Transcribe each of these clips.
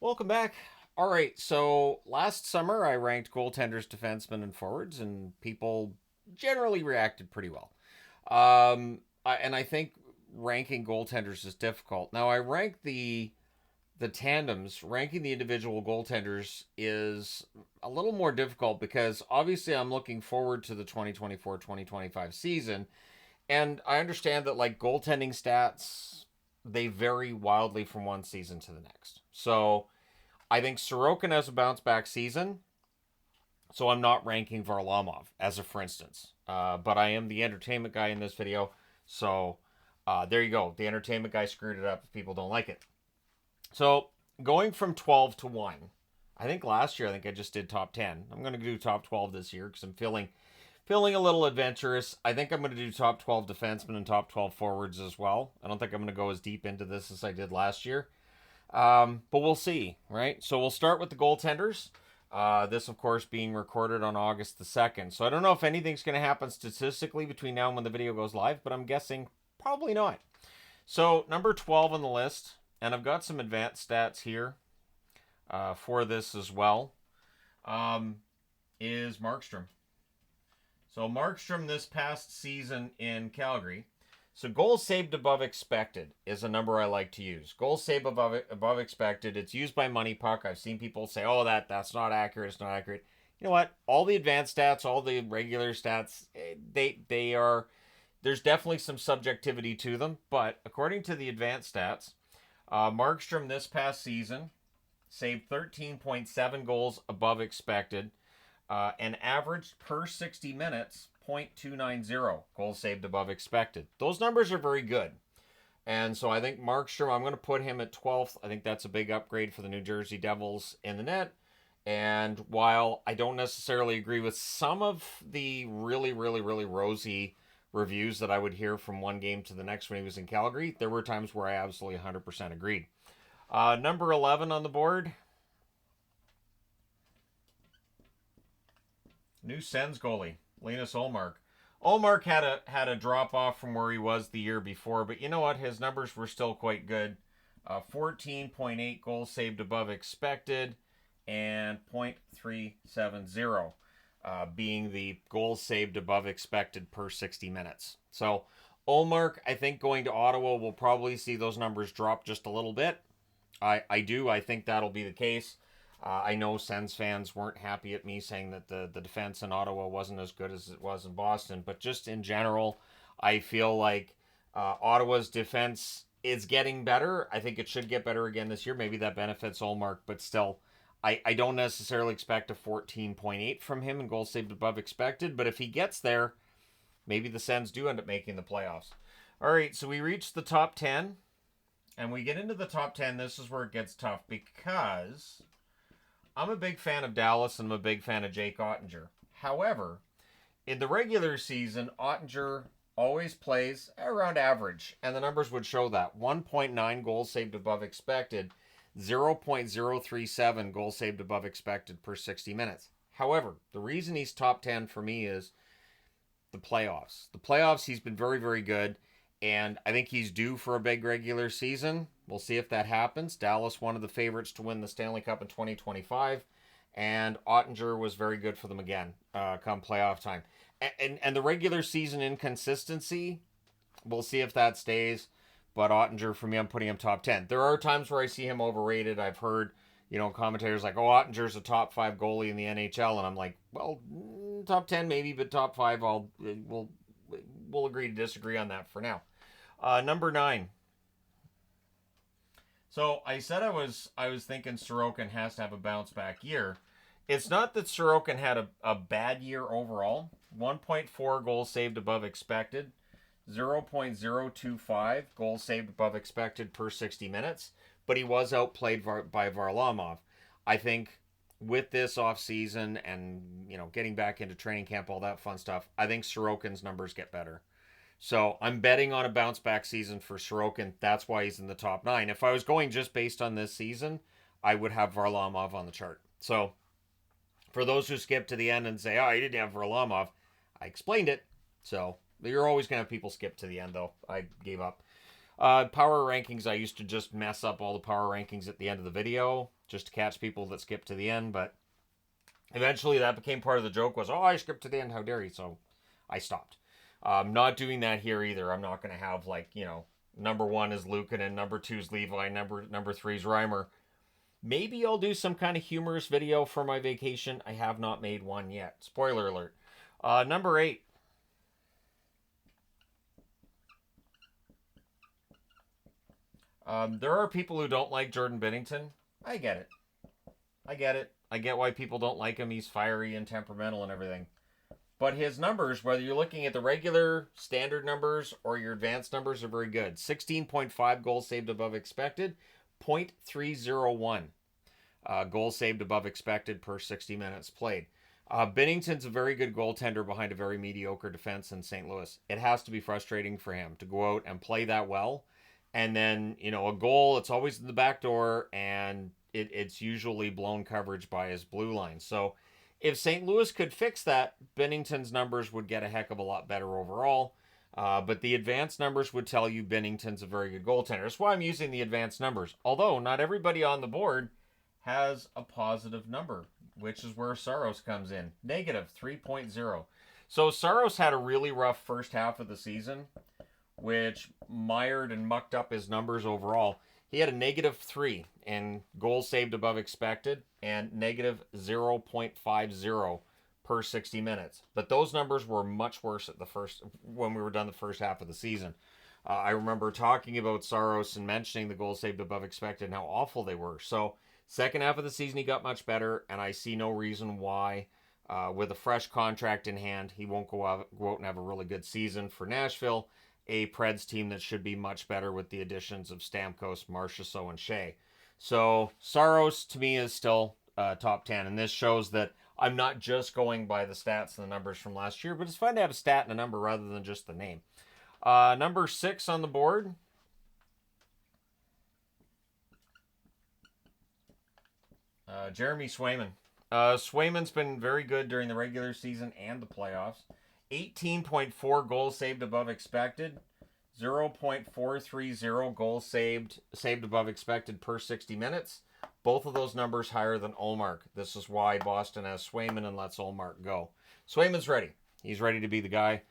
Welcome back. All right, so last summer I ranked goaltenders, defensemen, and forwards, and people generally reacted pretty well. And I think ranking goaltenders is difficult. Now I rank the tandems. Ranking the individual goaltenders is a little more difficult because obviously I'm looking forward to the 2024-2025 season, and I understand that like goaltending stats they vary wildly from one season to the next. So I think Sorokin has a bounce back season, so I'm not ranking Varlamov as a for instance. But I am the entertainment guy in this video, so there you go. The entertainment guy screwed it up if people don't like it. So going from 12 to 1, I think last year I think I just did top 10. I'm going to do top 12 this year because I'm feeling a little adventurous. I think I'm going to do top 12 defensemen and top 12 forwards as well. I don't think I'm going to go as deep into this as I did last year. But we'll see, right? So we'll start with the goaltenders. This, of course, being recorded on August the 2nd. So I don't know if anything's going to happen statistically between now and when the video goes live, but I'm guessing probably not. So number 12 on the list, and I've got some advanced stats here for this as well, is Markstrom. So Markstrom this past season in Calgary. So goals saved above expected is a number I like to use. Goals saved above expected. It's used by Money Puck. I've seen people say, "Oh, that's not accurate. It's not accurate." You know what? All the advanced stats, all the regular stats, they are. There's definitely some subjectivity to them, but according to the advanced stats, Markstrom this past season saved 13.7 goals above expected, and averaged per 60 minutes 0.290 goals saved above expected. Those numbers are very good. And so I think Markstrom, I'm going to put him at 12th. I think that's a big upgrade for the New Jersey Devils in the net. And while I don't necessarily agree with some of the really, really, really rosy reviews that I would hear from one game to the next when he was in Calgary, there were times where I absolutely 100% agreed. Number 11 on the board, new Sens goalie, Linus Ullmark. Ullmark had a drop off from where he was the year before, but you know what? His numbers were still quite good. 14.8 goals saved above expected, and 0.370 being the goals saved above expected per 60 minutes. So Ullmark, I think going to Ottawa, will probably see those numbers drop just a little bit. I do. I think that'll be the case. I know Sens fans weren't happy at me saying that the defense in Ottawa wasn't as good as it was in Boston, but just in general, I feel like Ottawa's defense is getting better. I think it should get better again this year. Maybe that benefits Olmark, but still, I don't necessarily expect a 14.8 from him in goals saved above expected, but if he gets there, maybe the Sens do end up making the playoffs. All right, so we reached the top 10, and we get into the top 10. This is where it gets tough because I'm a big fan of Dallas and I'm a big fan of Jake Ottinger. However, in the regular season, Ottinger always plays around average, and the numbers would show that 1.9 goals saved above expected, 0.037 goals saved above expected per 60 minutes. However, the reason he's top 10 for me is the playoffs. The playoffs, he's been very, very good, and I think he's due for a big regular season. We'll see if that happens. Dallas, one of the favorites to win the Stanley Cup in 2025, and Ottinger was very good for them again come playoff time. And the regular season inconsistency, we'll see if that stays. But Ottinger, for me, I'm putting him top 10. There are times where I see him overrated. I've heard, commentators like, "Oh, Ottinger's a top 5 goalie in the NHL," and I'm like, well, top 10 maybe, but top 5, we'll agree to disagree on that for now. Number 9. So I said I was thinking Sorokin has to have a bounce back year. It's not that Sorokin had a bad year overall. 1.4 goals saved above expected, 0.025 goals saved above expected per 60 minutes, but he was outplayed by Varlamov. I think with this offseason and getting back into training camp, all that fun stuff, I think Sorokin's numbers get better. So I'm betting on a bounce back season for Sorokin. That's why he's in the top 9. If I was going just based on this season, I would have Varlamov on the chart. So for those who skip to the end and say, "Oh, you didn't have Varlamov," I explained it. So you're always going to have people skip to the end, though. I gave up. Power rankings, I used to just mess up all the power rankings at the end of the video just to catch people that skipped to the end, but eventually that became part of the joke was, oh, I skipped to the end, how dare you? So I stopped. I'm not doing that here either. I'm not going to have, like, number 1 is Luukkonen, number 2 is Levi, number 3 is Reimer. Maybe I'll do some kind of humorous video for my vacation. I have not made one yet. Spoiler alert. Number 8. There are people who don't like Jordan Binnington. I get it. I get why people don't like him. He's fiery and temperamental and everything. But his numbers, whether you're looking at the regular standard numbers or your advanced numbers, are very good. 16.5 goals saved above expected, 0.301 goals saved above expected per 60 minutes played. Binnington's a very good goaltender behind a very mediocre defense in St. Louis. It has to be frustrating for him to go out and play that well. And then, a goal, it's always in the back door, and it's usually blown coverage by his blue line. So if St. Louis could fix that, Binnington's numbers would get a heck of a lot better overall. But the advanced numbers would tell you Binnington's a very good goaltender. That's why I'm using the advanced numbers. Although not everybody on the board has a positive number, which is where Saros comes in. Negative 3.0. So Saros had a really rough first half of the season, which mired and mucked up his numbers overall. He had a negative 3 in goals saved above expected and negative 0.50 per 60 minutes. But those numbers were much worse when we were done the first half of the season. I remember talking about Saros and mentioning the goals saved above expected and how awful they were. So second half of the season he got much better, and I see no reason why, with a fresh contract in hand, he won't go out and have a really good season for Nashville, a Preds team that should be much better with the additions of Stamkos, Marchessault, and Shea. So Saros, to me, is still top 10, and this shows that I'm not just going by the stats and the numbers from last year, but it's fun to have a stat and a number rather than just the name. Number 6 on the board. Jeremy Swayman. Swayman's been very good during the regular season and the playoffs. 18.4 goals saved above expected, 0.430 goals saved above expected per 60 minutes. Both of those numbers higher than Ullmark. This is why Boston has Swayman and lets Ullmark go. Swayman's ready. He's ready to be the guy.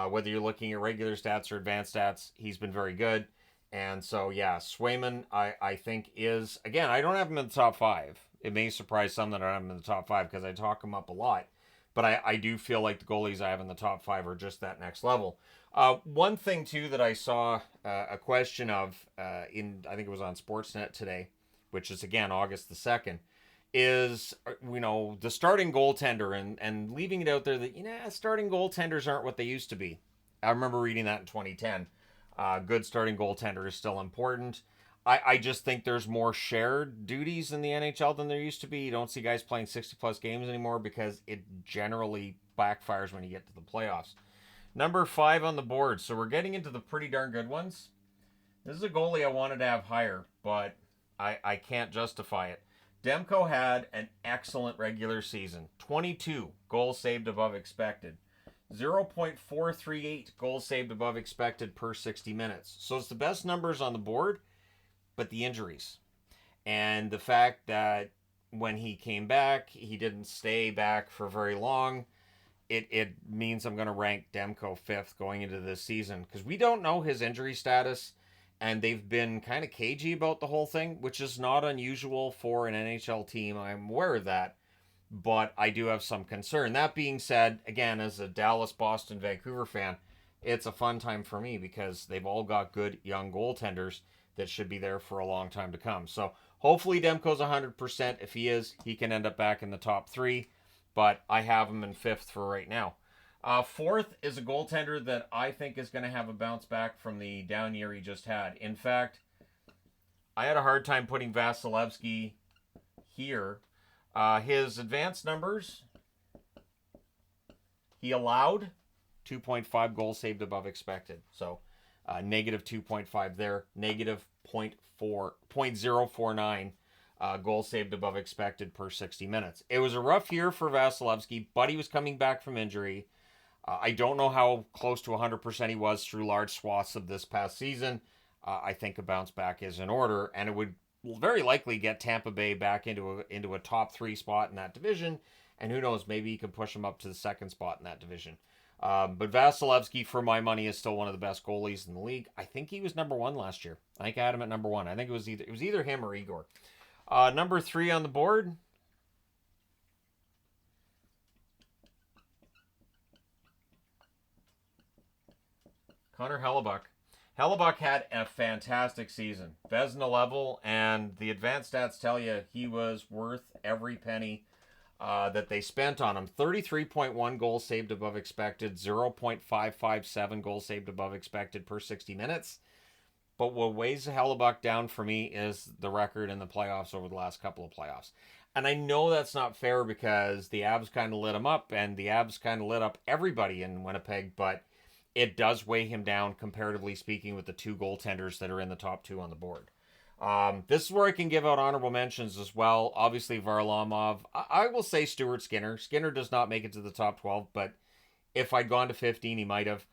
Whether you're looking at regular stats or advanced stats, he's been very good. And so, yeah, Swayman, I think is, again, I don't have him in the top 5. It may surprise some that I have him in the top 5 because I talk him up a lot. But I do feel like the goalies I have in the top 5 are just that next level. One thing, too, that I saw a question of I think it was on Sportsnet today, which is, again, August the 2nd, is, the starting goaltender and leaving it out there that, starting goaltenders aren't what they used to be. I remember reading that in 2010. Good starting goaltender is still important. I just think there's more shared duties in the NHL than there used to be. You don't see guys playing 60-plus games anymore because it generally backfires when you get to the playoffs. Number 5 on the board. So we're getting into the pretty darn good ones. This is a goalie I wanted to have higher, but I can't justify it. Demko had an excellent regular season. 22 goals saved above expected. 0.438 goals saved above expected per 60 minutes. So it's the best numbers on the board, but the injuries. And the fact that when he came back, he didn't stay back for very long. It means I'm going to rank Demko 5th going into this season because we don't know his injury status, and they've been kind of cagey about the whole thing, which is not unusual for an NHL team. I'm aware of that, but I do have some concern. That being said, again, as a Dallas, Boston, Vancouver fan, it's a fun time for me because they've all got good young goaltenders that should be there for a long time to come. So hopefully Demko's 100%. If he is, he can end up back in the top 3, but I have him in 5th for right now. 4th is a goaltender that I think is going to have a bounce back from the down year he just had. In fact, I had a hard time putting Vasilevsky here. His advanced numbers, he allowed 2.5 goals saved above expected. So negative 2.5 there, negative 0.049 goals saved above expected per 60 minutes. It was a rough year for Vasilevsky, but he was coming back from injury. I don't know how close to 100% he was through large swaths of this past season. I think a bounce back is in order, and it would very likely get Tampa Bay back into a top 3 spot in that division, and who knows, maybe he can push them up to the 2nd spot in that division. But Vasilevsky, for my money, is still one of the best goalies in the league. I think he was number 1 last year. I think I had him at number 1. I think it was either him or Igor. Number 3 on the board. Connor Hellebuyck. Hellebuyck had a fantastic season. Vezina level, and the advanced stats tell you he was worth every penny that they spent on him. 33.1 goals saved above expected, 0.557 goals saved above expected per 60 minutes. But what weighs Hellebuyck down for me is the record in the playoffs over the last couple of playoffs. And I know that's not fair because the Abs kind of lit him up, and the Abs kind of lit up everybody in Winnipeg, but it does weigh him down, comparatively speaking, with the 2 goaltenders that are in the top 2 on the board. This is where I can give out honorable mentions as well. Obviously, Varlamov. I will say Stuart Skinner. Skinner does not make it to the top 12, but if I'd gone to 15, he might have.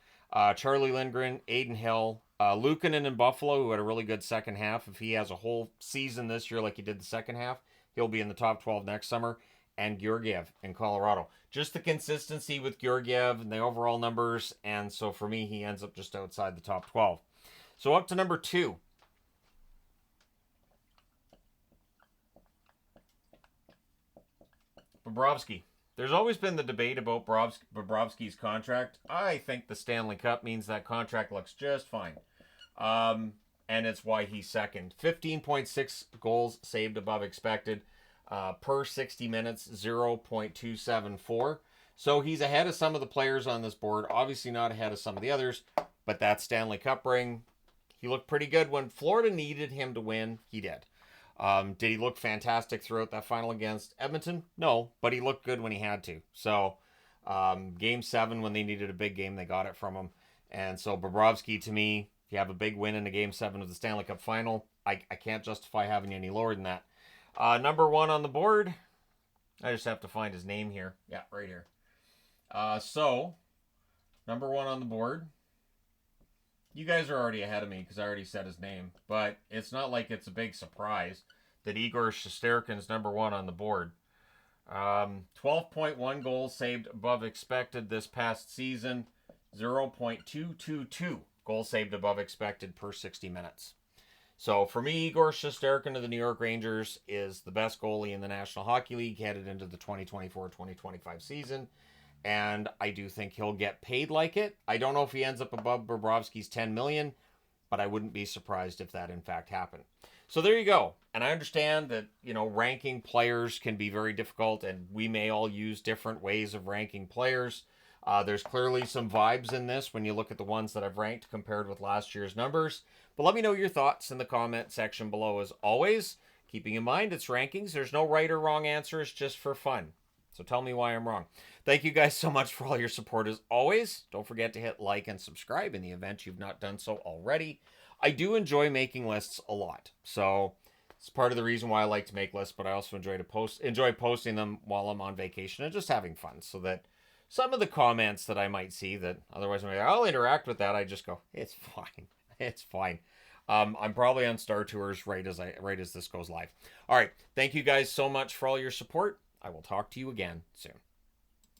Charlie Lindgren, Aiden Hill, Luukkonen in Buffalo, who had a really good second half. If he has a whole season this year like he did the second half, he'll be in the top 12 next summer. And Georgiev in Colorado. Just the consistency with Georgiev and the overall numbers, and so for me, he ends up just outside the top 12. So up to number 2. Bobrovsky. There's always been the debate about Bobrovsky's contract. I think the Stanley Cup means that contract looks just fine. And it's why he's second. 15.6 goals saved above expected. Per 60 minutes, 0.274. So he's ahead of some of the players on this board. Obviously not ahead of some of the others, but that Stanley Cup ring, he looked pretty good. When Florida needed him to win, he did. Did he look fantastic throughout that final against Edmonton? No, but he looked good when he had to. So Game 7, when they needed a big game, they got it from him. And so Bobrovsky, to me, if you have a big win in a Game 7 of the Stanley Cup final, I can't justify having you any lower than that. Number 1 on the board. I just have to find his name here. Yeah, right here. So, number 1 on the board. You guys are already ahead of me because I already said his name. But it's not like it's a big surprise that Igor Shesterkin's number 1 on the board. 12.1 goals saved above expected this past season. 0.222 goals saved above expected per 60 minutes. So for me, Igor Shesterkin of the New York Rangers is the best goalie in the National Hockey League headed into the 2024-2025 season. And I do think he'll get paid like it. I don't know if he ends up above Bobrovsky's $10 million, but I wouldn't be surprised if that in fact happened. So there you go. And I understand that, ranking players can be very difficult, and we may all use different ways of ranking players. There's clearly some vibes in this when you look at the ones that I've ranked compared with last year's numbers. But let me know your thoughts in the comment section below as always. Keeping in mind, it's rankings. There's no right or wrong answer. It's just for fun. So tell me why I'm wrong. Thank you guys so much for all your support as always. Don't forget to hit like and subscribe in the event you've not done so already. I do enjoy making lists a lot. So it's part of the reason why I like to make lists, but I also enjoy posting them while I'm on vacation and just having fun, so that some of the comments that I might see that otherwise I'll interact with that, I just go, it's fine. It's fine. I'm probably on Star Tours right as this goes live. All right. Thank you guys so much for all your support. I will talk to you again soon.